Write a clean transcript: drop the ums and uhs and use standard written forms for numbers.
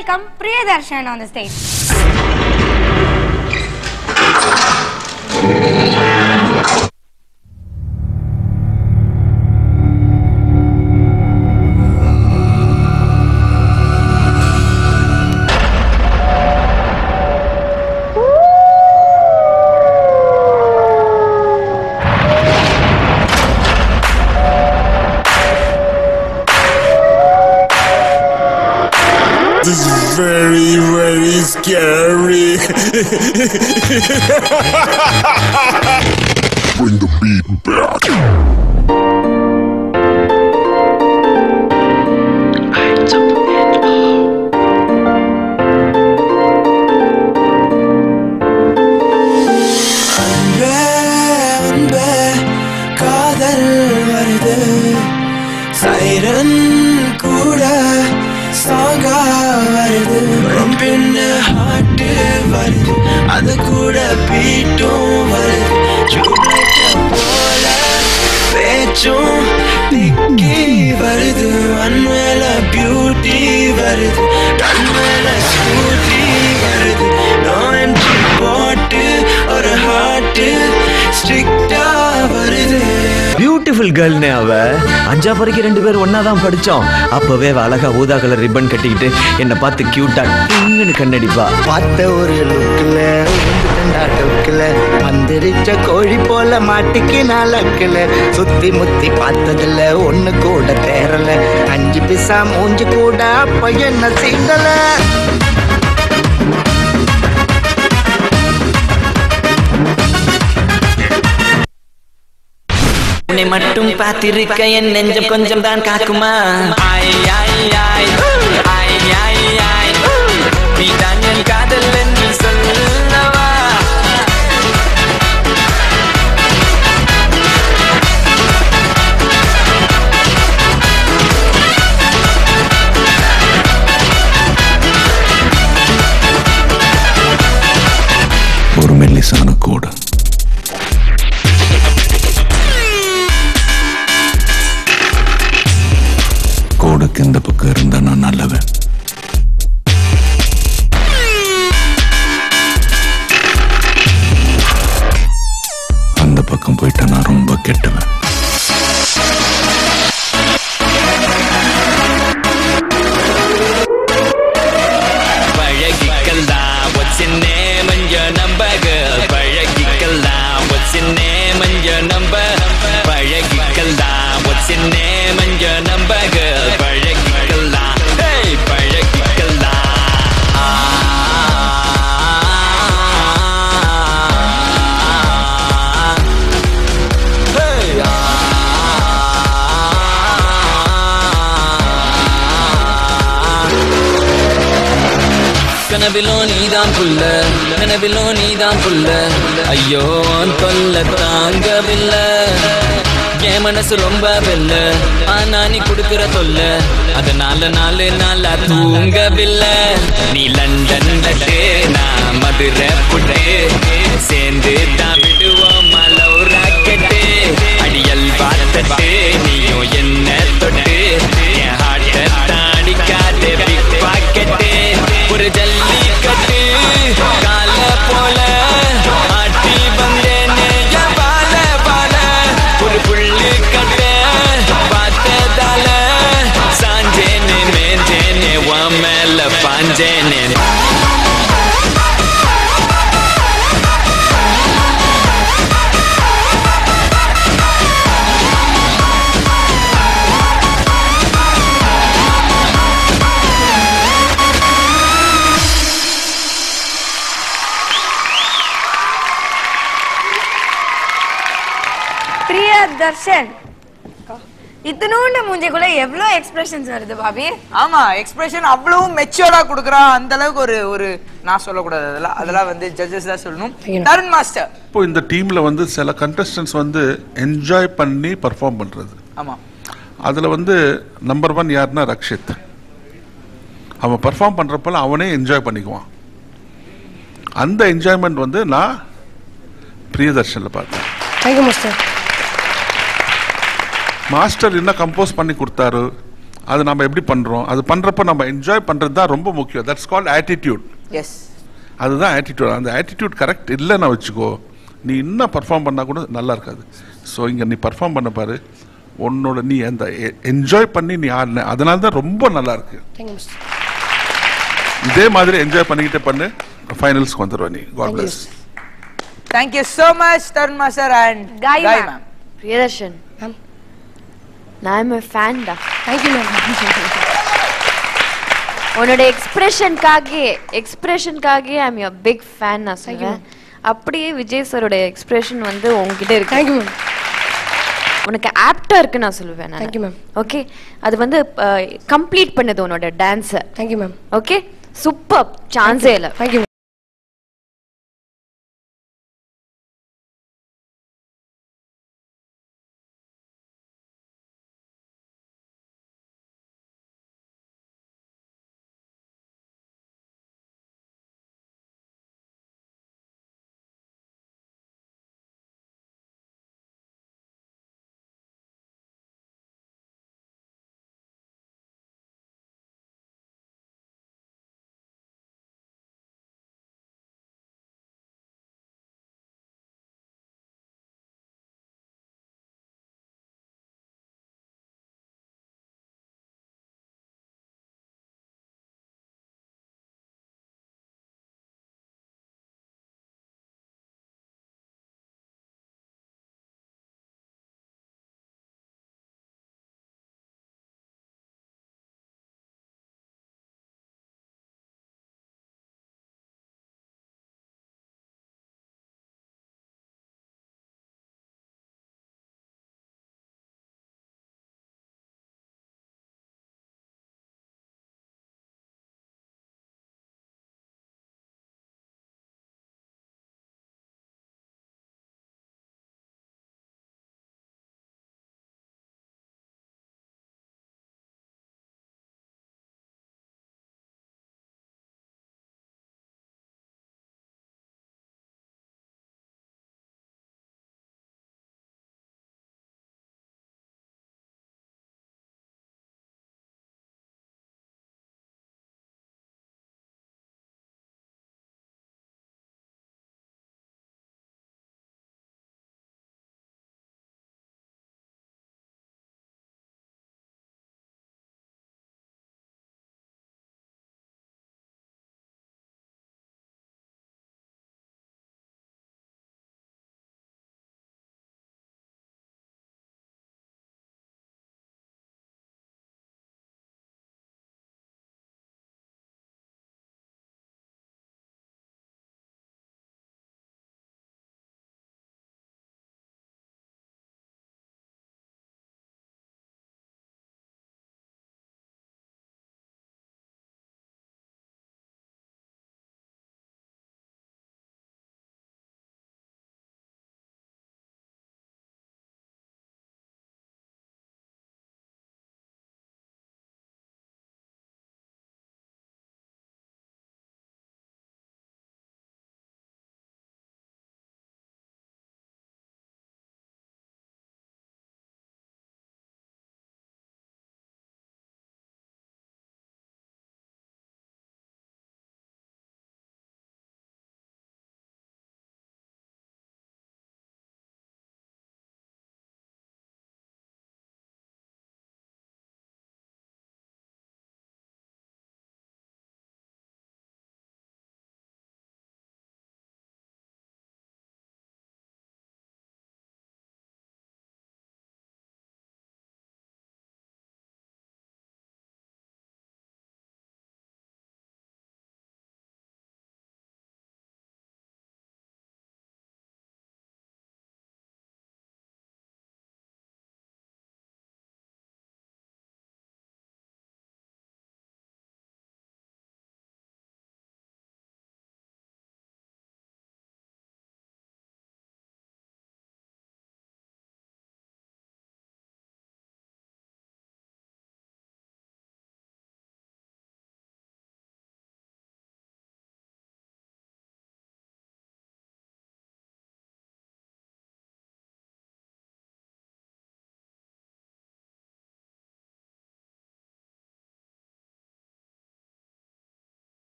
welcome Priyadarshan on the stage. This is very, very scary. Bring the beat back. காதல் வருது siren கூட சாங்கா வருது பின்ன ஹார்ட் வருது அது கூட பீட்டும் வருது போல பேச்சும் திக்கி வருது அன்மேல பியூட்டி வருது கண்மேல ஸ்கூட்டி வருது நோ என்ட்ரி போட்டு ஒரு ஹார்ட் ஸ்ட்ரிக்டா வருது பியூட்டிஃபுல் கேர்ள்னே அவ. அஞ்சா வரைக்கும் 2 பேரும் ஒன்னா தான் படிச்சோம். அப்பவே அழகா ஊதா கலர் ரிப்பன் கட்டிக்கிட்டு என்னை பார்த்து கியூட்டா டிங்குன்னு கண்ணடிப்பா. பார்த்த ஒரு லுக்கில் டொக்கில் மந்திரிச்ச கோழி போல மாட்டிக்கு நாளக்கில் சுத்தி முத்தி பார்த்ததில்ல ஒண்ணு கூட தேரல 5 பிசா மூஞ்சி கூட அப்ப என்ன சீண்டல. உன்னை மட்டும் பார்த்திருக்க என் நெஞ்சம் கொஞ்சம் தான் காக்குமா. ஆய் ஆய் ஆய் ஆய் ஆய் ஆய் நீ தான் என் காதல் என்று சொல்லவா. ஒரு மெல்லிசான கூட கோடுக்கு இந்த பக்கம் இருந்தா நான் நல்லவன். அந்த பக்கம் போயிட்டா நான் ரொம்ப கெட்டவன். பழகிக்கலாம் what's your name and your number girl. பழகிக்கலாம் what's your name and your number. பழகிக்கலாம் what's your name and your number girl. பழகிக்கலாம் hey பழகிக்கலாம். கனவிலோ நீதான் புல்ல கனவிலோ நீதான் புல்ல ஐயோ தொல்ல தாங்கவில்லை. என் மனசு ரொம்ப வெல்ல ஆனா நீ கொடுக்கிற தொல்ல அதனால 4 நாளா தூங்கவில்லை. நீ லண்டன் லட்டு நான் மதுரை புட்டு சேர்ந்து தான் விடுவோம் லவ் ராக்கெட்டு. அடியல் பார்த்தட்டு நீயும் என்ன தொட்டு என் ஹார்ட்டை தாடிக்காதே பிக் பாக்கெட்டு. ஒரு ஜல்லிக்கட்டு கால போல ஆட்டி வந்தேனே பால பால ஒரு புள்ளி கட்ட பார்த்ததால சாஞ்சேனே மேஞ்சேனே உன் மேல பாஞ்சேனே. Priyadarshan. இத்தனோண்டு மூஞ்சிக்குள்ள எவ்வளோ எக்ஸ்பிரஷன்ஸ் வருது பாபி. ஆமா எக்ஸ்பிரஷன் அவ்வளவு மெச்சூர்டா குடுக்குறா. அந்த அளவுக்கு ஒரு நான் சொல்லக்கூடாது. அதெல்லாம் வந்து ஜட்ஜஸ் தான் சொல்லணும். தருண் மாஸ்டர் இப்போ இந்த டீம்ல வந்து சில கண்டஸ்டன்ட்ஸ் வந்து என்ஜாய் பண்ணி பர்ஃபார்ம் பண்றது. ஆமா அதுல வந்து நம்பர் 1 யாருன்னா ரக்ஷித். அவன் பர்ஃபார்ம் பண்றப்பல அவனே என்ஜாய் பண்ணிக்குவான். அந்த என்ஜாய்மெண்ட் வந்து நான் பிரியதர்ஷன்ல பார்த்தேன். Thank you master. மாஸ்டர் என்ன கம்போஸ் பண்ணி கொடுத்தாரு அது நம்ம எப்படி பண்றோம், அது பண்றப்ப நம்ம என்ஜாய் பண்றது தான் ரொம்ப முக்கியம். That's called attitude. எஸ், அதுதான் ஆட்டிடியூட். அந்த ஆட்டிடியூட் கரெக்ட் இல்லைன்னா வச்சுக்கோ, நீ இன்னும் பர்ஃபார்ம் பண்ணா கூட நல்லா இருக்காது. ஸோ இங்க நீ பர்ஃபார்ம் பண்ண பாரு, உன்னோட நீ அந்த என்ஜாய் பண்ணி நீ ஆடின, அதனால தான் ரொம்ப நல்லா இருக்கு. இதே மாதிரி என்ஜாய் பண்ணிக்கிட்டே பண்ணு, ஃபைனல்ஸ்க்கு வந்துடுவ நீ. God bless. Thank you so much Tarun Master and Gai Gai ma'am. ma'am. Priyadarshan, Ma'am. I'm a fan da. Thank you ma'am. உன்னோட எக்ஸ்பிரஷனுக்காக ஐ அம் யுவர் பிக் ஃபேன் நான் சொல்லுவேன். அப்படியே விஜய் சாரோட எக்ஸ்பிரஷன் வந்து உங்ககிட்ட இருக்கு. Thank you ma'am. உனக்கு ஆப்டா இருக்கு நான் சொல்லுவேன். Thank you ma'am. ஓகே, அது வந்து கம்ப்ளீட் பண்ணுது உன்னோட டான்ஸை. Thank you ma'am. Okay, super, சான்ஸே இல்லை. Thank you.